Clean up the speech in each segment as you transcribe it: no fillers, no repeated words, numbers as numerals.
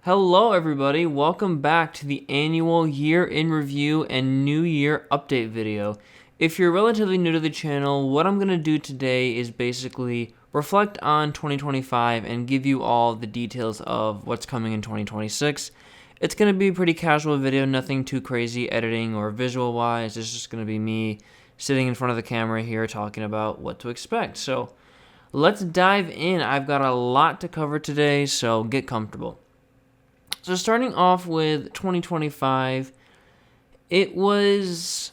Hello, everybody. Welcome back to the annual year in review and new year update video. If you're relatively new to the channel, what I'm going to do today is basically reflect on 2025 and give you all the details of what's coming in 2026. It's going to be a pretty casual video, nothing too crazy editing or visual wise. It's just going to be me sitting in front of the camera here talking about what to expect. So let's dive in. I've got a lot to cover today, so get comfortable. So starting off with 2025, it was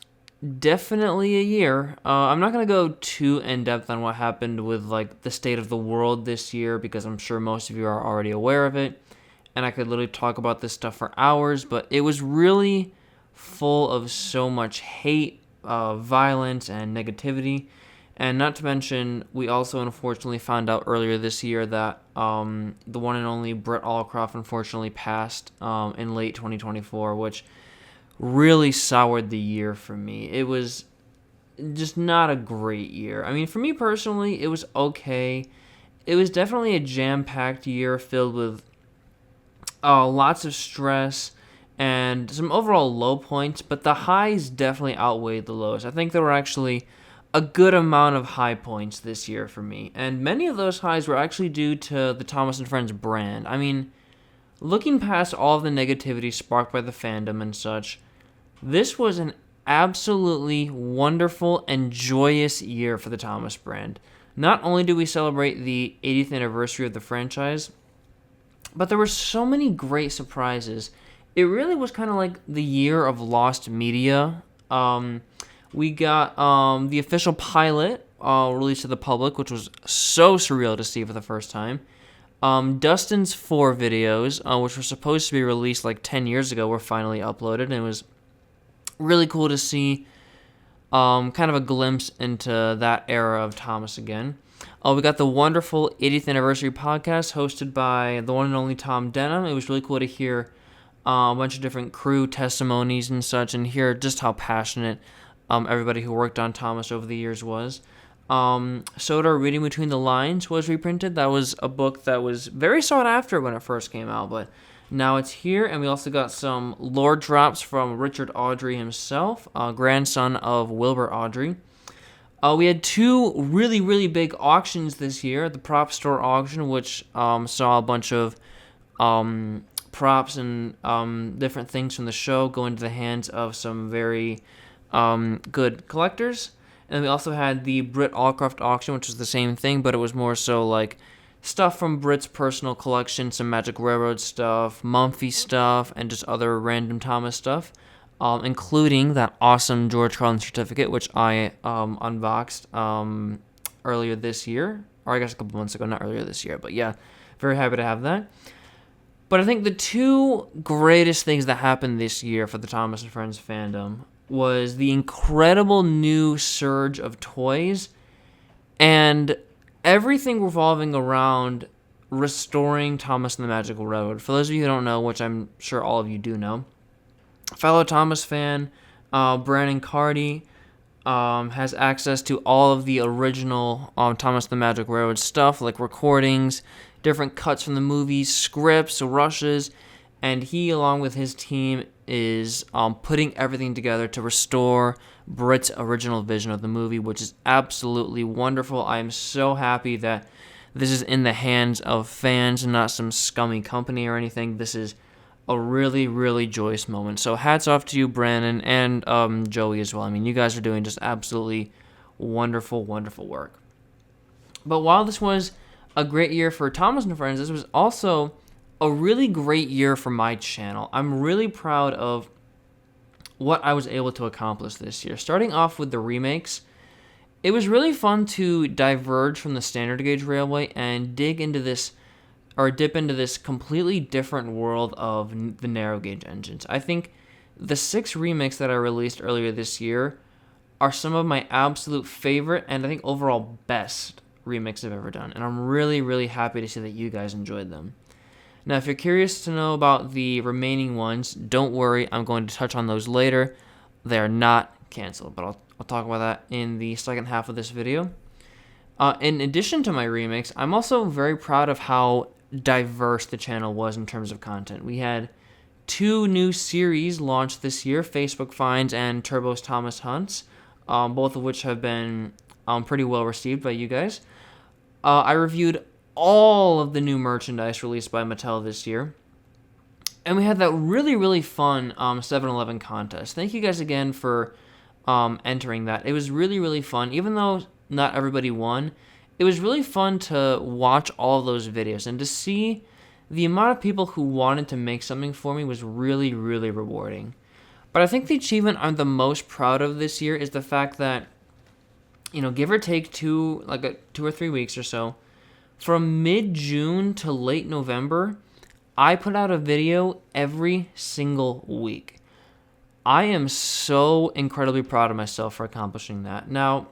definitely a year. I'm not going to go too in-depth on what happened with like the state of the world this year because I'm sure most of you are already aware of it. And I could literally talk about this stuff for hours, but it was really full of so much hate, violence, and negativity. And not to mention, we also unfortunately found out earlier this year that the one and only Britt Allcroft unfortunately passed in late 2024, which really soured the year for me. It was just not a great year. I mean, for me personally, it was okay. It was definitely a jam-packed year filled with lots of stress and some overall low points, but the highs definitely outweighed the lows. I think there were actually a good amount of high points this year for me, and many of those highs were actually due to the Thomas and Friends brand. I mean, looking past all of the negativity sparked by the fandom and such, this was an absolutely wonderful and joyous year for the Thomas brand. Not only do we celebrate the 80th anniversary of the franchise, but there were so many great surprises. It really was kind of like the year of lost media. We got the official pilot released to the public, which was so surreal to see for the first time. Dustin's 4 videos, which were supposed to be released like 10 years ago, were finally uploaded, and it was really cool to see kind of a glimpse into that era of Thomas again. We got the wonderful 80th anniversary podcast hosted by the one and only Tom Denham. It was really cool to hear a bunch of different crew testimonies and such, and hear just how passionate everybody who worked on Thomas over the years was. Soda Reading Between the Lines was reprinted. That was a book that was very sought after when it first came out, but now it's here. And we also got some lore drops from Richard Audrey himself, grandson of Wilbur Audrey. We had 2 really, really big auctions this year. The prop store auction, which saw a bunch of props and different things from the show go into the hands of some very good collectors. And we also had the Britt Allcroft auction, which was the same thing, but it was more so like stuff from Britt's personal collection, some Magic Railroad stuff, Mumphy stuff, and just other random Thomas stuff, including that awesome George Carlin certificate, which I unboxed earlier this year, or I guess a couple months ago, not earlier this year, but yeah, very happy to have that. But I think the 2 greatest things that happened this year for the Thomas and Friends fandom was the incredible new surge of toys and everything revolving around restoring Thomas and the Magical Railroad. For those of you who don't know, which I'm sure all of you do know, fellow Thomas fan Brandon Cardy has access to all of the original Thomas and the Magic Railroad stuff, like recordings, different cuts from the movies, scripts, rushes, and he, along with his team, is putting everything together to restore Britt's original vision of the movie, which is absolutely wonderful. I am so happy that this is in the hands of fans and not some scummy company or anything. This is a really, really joyous moment. So hats off to you, Brandon, and Joey as well. I mean, you guys are doing just absolutely wonderful, wonderful work. But while this was a great year for Thomas and Friends, this was also a really great year for my channel. I'm really proud of what I was able to accomplish this year. Starting off with the remakes, it was really fun to diverge from the standard gauge railway and dip into this completely different world of the narrow gauge engines. I think the 6 remakes that I released earlier this year are some of my absolute favorite and I think overall best remakes I've ever done. And I'm really, really happy to see that you guys enjoyed them. Now, if you're curious to know about the remaining ones, don't worry. I'm going to touch on those later. They are not canceled, but I'll talk about that in the second half of this video. In addition to my remakes, I'm also very proud of how diverse the channel was in terms of content. We had 2 new series launched this year, Facebook Finds and Turbo's Thomas Hunts, both of which have been pretty well received by you guys. I reviewed all of the new merchandise released by Mattel this year. And we had that really, really fun 7-Eleven contest. Thank you guys again for entering that. It was really, really fun. Even though not everybody won, it was really fun to watch all of those videos. And to see the amount of people who wanted to make something for me was really, really rewarding. But I think the achievement I'm the most proud of this year is the fact that, give or take 2 or 3 weeks or so, from mid-June to late November, I put out a video every single week. I am so incredibly proud of myself for accomplishing that. Now,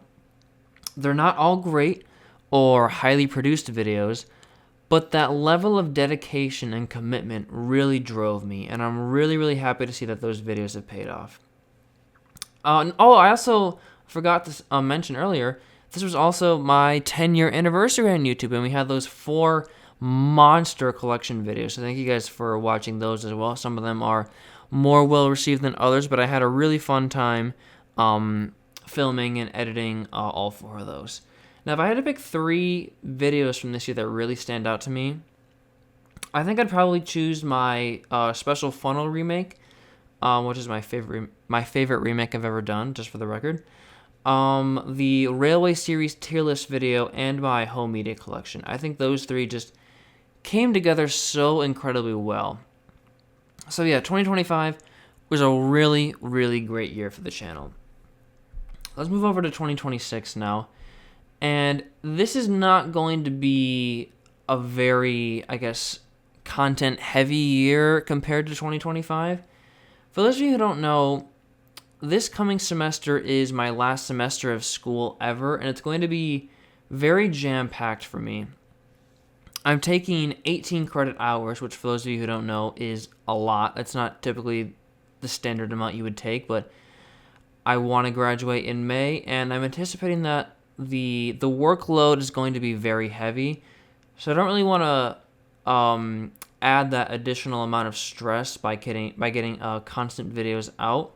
they're not all great or highly produced videos, but that level of dedication and commitment really drove me, and I'm really, really happy to see that those videos have paid off. I also forgot to mention earlier, this was also my 10-year anniversary on YouTube, and we had those 4 monster collection videos. So thank you guys for watching those as well. Some of them are more well received than others, but I had a really fun time filming and editing all 4 of those. Now, if I had to pick 3 videos from this year that really stand out to me, I think I'd probably choose my Special Funnel remake, which is my favorite remake I've ever done, just for the record. The Railway Series tier list video, and my home media collection. I think those 3 just came together so incredibly well. So yeah, 2025 was a really, really great year for the channel. Let's move over to 2026 now. And this is not going to be a very, content-heavy year compared to 2025. For those of you who don't know, this coming semester is my last semester of school ever, and it's going to be very jam-packed for me. I'm taking 18 credit hours, which for those of you who don't know is a lot. That's not typically the standard amount you would take, but I want to graduate in May, and I'm anticipating that the workload is going to be very heavy, so I don't really want to add that additional amount of stress by getting constant videos out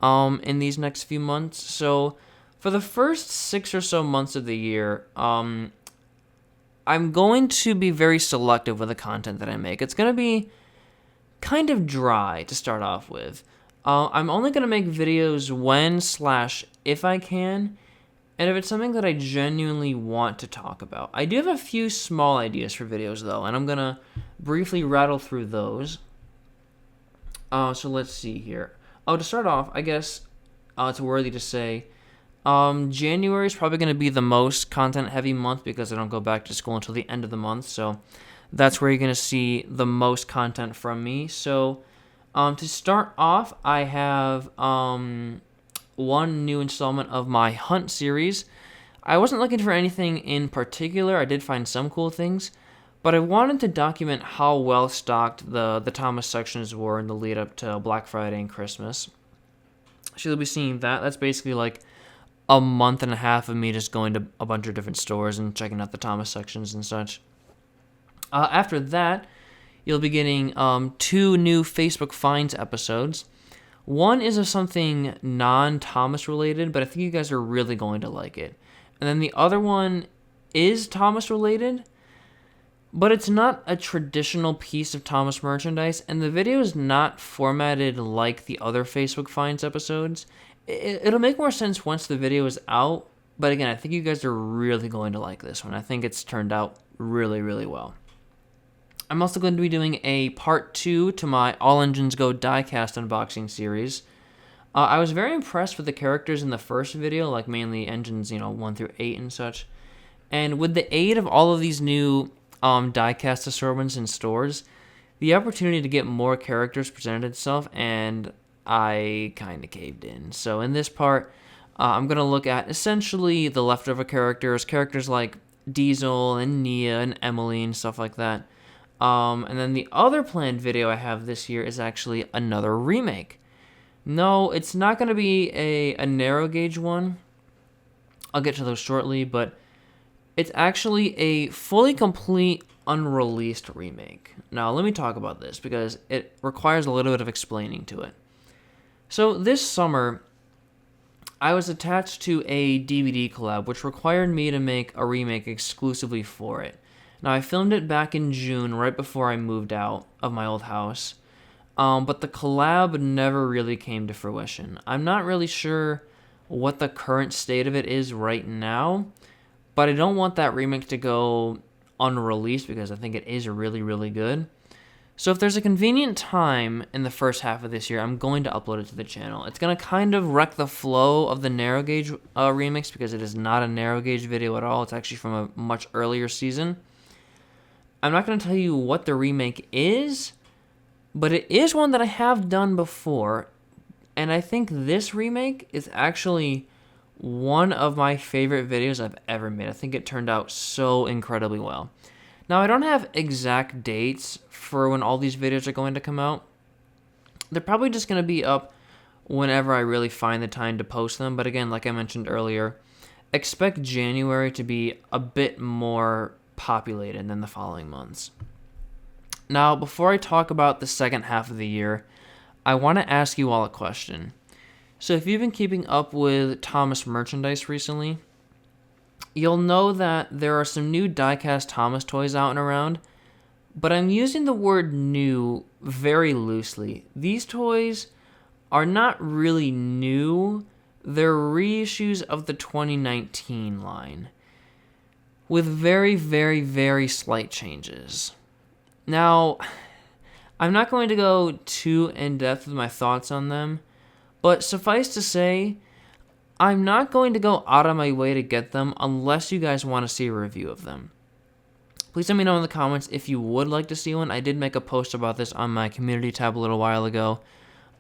in these next few months. So for the first 6 or so months of the year, I'm going to be very selective with the content that I make. It's going to be kind of dry to start off with. I'm only going to make videos when/if I can, and if it's something that I genuinely want to talk about. I do have a few small ideas for videos, though, and I'm going to briefly rattle through those. So let's see here. To start off, I guess it's worthy to say, January is probably going to be the most content-heavy month because I don't go back to school until the end of the month, so that's where you're going to see the most content from me. So to start off, I have one new installment of my Hunt series. I wasn't looking for anything in particular. I did find some cool things, but I wanted to document how well stocked the Thomas sections were in the lead up to Black Friday and Christmas. So you'll be seeing that. That's basically like a month and a half of me just going to a bunch of different stores and checking out the Thomas sections and such. After that, you'll be getting 2 new Facebook Finds episodes. One is of something non-Thomas related, but I think you guys are really going to like it. And then the other one is Thomas related, but it's not a traditional piece of Thomas merchandise, and the video is not formatted like the other Facebook Finds episodes. It'll make more sense once the video is out, but again, I think you guys are really going to like this one. I think it's turned out really, really well. I'm also going to be doing a part 2 to my All Engines Go diecast unboxing series. I was very impressed with the characters in the first video, like mainly engines, 1 through 8 and such. And with the aid of all of these new diecast assortments in stores, the opportunity to get more characters presented itself, and I kind of caved in. So in this part, I'm going to look at essentially the leftover characters like Diesel and Nia and Emily and stuff like that. And then the other planned video I have this year is actually another remake. No, it's not going to be a narrow gauge one. I'll get to those shortly, but it's actually a fully complete unreleased remake. Now, let me talk about this because it requires a little bit of explaining to it. So, this summer, I was attached to a DVD collab which required me to make a remake exclusively for it. Now, I filmed it back in June, right before I moved out of my old house, but the collab never really came to fruition. I'm not really sure what the current state of it is right now, but I don't want that remake to go unreleased because I think it is really, really good. So if there's a convenient time in the first half of this year, I'm going to upload it to the channel. It's going to kind of wreck the flow of the narrow gauge remix because it is not a narrow gauge video at all. It's actually from a much earlier season. I'm not going to tell you what the remake is, but it is one that I have done before, and I think this remake is actually one of my favorite videos I've ever made. I think it turned out so incredibly well. Now, I don't have exact dates for when all these videos are going to come out. They're probably just going to be up whenever I really find the time to post them. But again, like I mentioned earlier, expect January to be a bit more populated than the following months. Now, before I talk about the second half of the year, I want to ask you all a question. So if you've been keeping up with Thomas merchandise recently, you'll know that there are some new diecast Thomas toys out and around, but I'm using the word new very loosely. These toys are not really new, they're reissues of the 2019 line, with very, very, very slight changes. Now, I'm not going to go too in-depth with my thoughts on them, but suffice to say, I'm not going to go out of my way to get them unless you guys want to see a review of them. Please let me know in the comments if you would like to see one. I did make a post about this on my community tab a little while ago.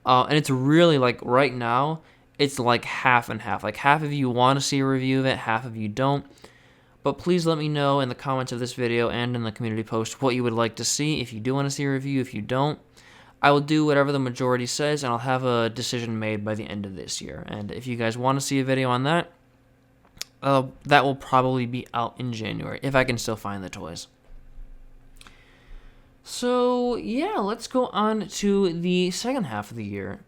And it's really like right now, it's like half and half. Like half of you want to see a review of it, half of you don't. But please let me know in the comments of this video and in the community post what you would like to see. If you do want to see a review, if you don't, I will do whatever the majority says, and I'll have a decision made by the end of this year. And if you guys want to see a video on that, that will probably be out in January, if I can still find the toys. So, yeah, let's go on to the second half of the year.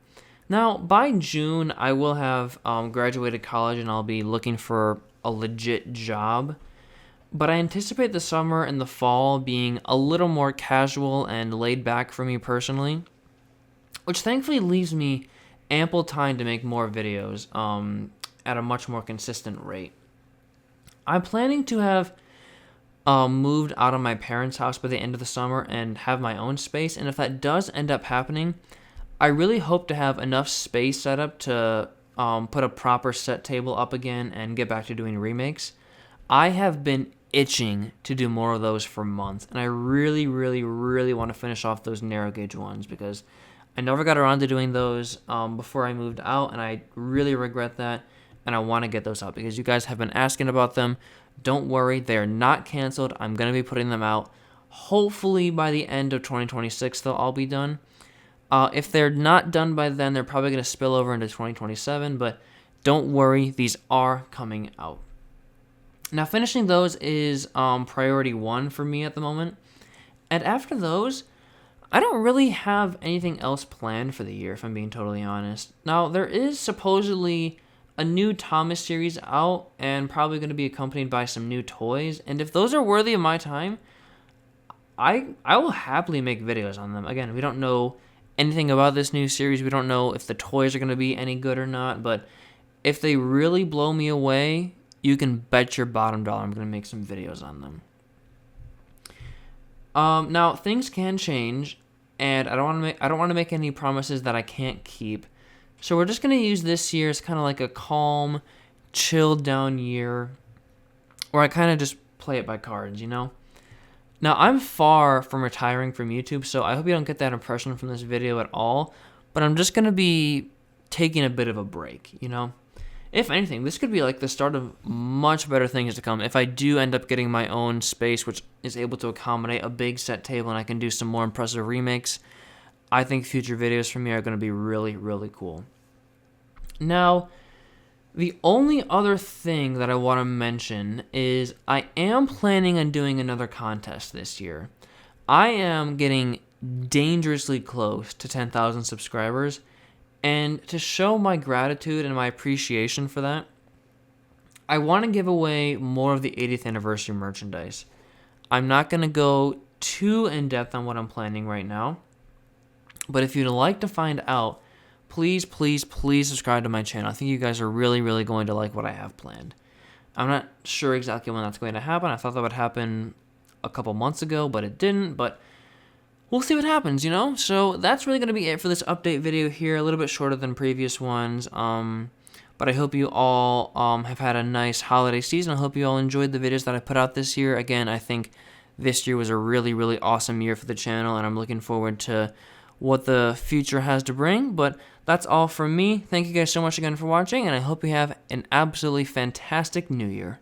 Now, by June, I will have graduated college, and I'll be looking for a legit job. But I anticipate the summer and the fall being a little more casual and laid back for me personally, which thankfully leaves me ample time to make more videos at a much more consistent rate. I'm planning to have moved out of my parents' house by the end of the summer and have my own space, and if that does end up happening, I really hope to have enough space set up to put a proper set table up again and get back to doing remakes. I have been itching to do more of those for months, and I really, really, really want to finish off those narrow gauge ones because I never got around to doing those before I moved out, and I really regret that, and I want to get those out because you guys have been asking about them. Don't worry, they're not canceled. I'm going to be putting them out. Hopefully by the end of 2026 they'll all be done. If they're not done by then, they're probably going to spill over into 2027, but don't worry, these are coming out. Now, finishing those is priority one for me at the moment. And after those, I don't really have anything else planned for the year, if I'm being totally honest. Now, there is supposedly a new Thomas series out and probably going to be accompanied by some new toys. And if those are worthy of my time, I will happily make videos on them. Again, we don't know anything about this new series. We don't know if the toys are going to be any good or not. But if they really blow me away, you can bet your bottom dollar I'm going to make some videos on them. Now, things can change, and I don't want to make any promises that I can't keep. So we're just going to use this year as kind of like a calm, chilled down year where I kind of just play it by cards, you know? Now, I'm far from retiring from YouTube, so I hope you don't get that impression from this video at all, but I'm just going to be taking a bit of a break, you know? If anything, this could be like the start of much better things to come. If I do end up getting my own space, which is able to accommodate a big set table and I can do some more impressive remakes, I think future videos from me are going to be really, really cool. Now, The only other thing that I want to mention is I am planning on doing another contest this year. I am getting dangerously close to 10,000 subscribers, and to show my gratitude and my appreciation for that, I want to give away more of the 80th anniversary merchandise. I'm not going to go too in depth on what I'm planning right now, but if you'd like to find out, please, please, please subscribe to my channel. I think you guys are really, really going to like what I have planned. I'm not sure exactly when that's going to happen. I thought that would happen a couple months ago, but it didn't. But we'll see what happens, you know? So that's really going to be it for this update video here. A little bit shorter than previous ones. But I hope you all have had a nice holiday season. I hope you all enjoyed the videos that I put out this year. Again, I think this year was a really, really awesome year for the channel, and I'm looking forward to what the future has to bring. But that's all from me. Thank you guys so much again for watching, and I hope you have an absolutely fantastic new year.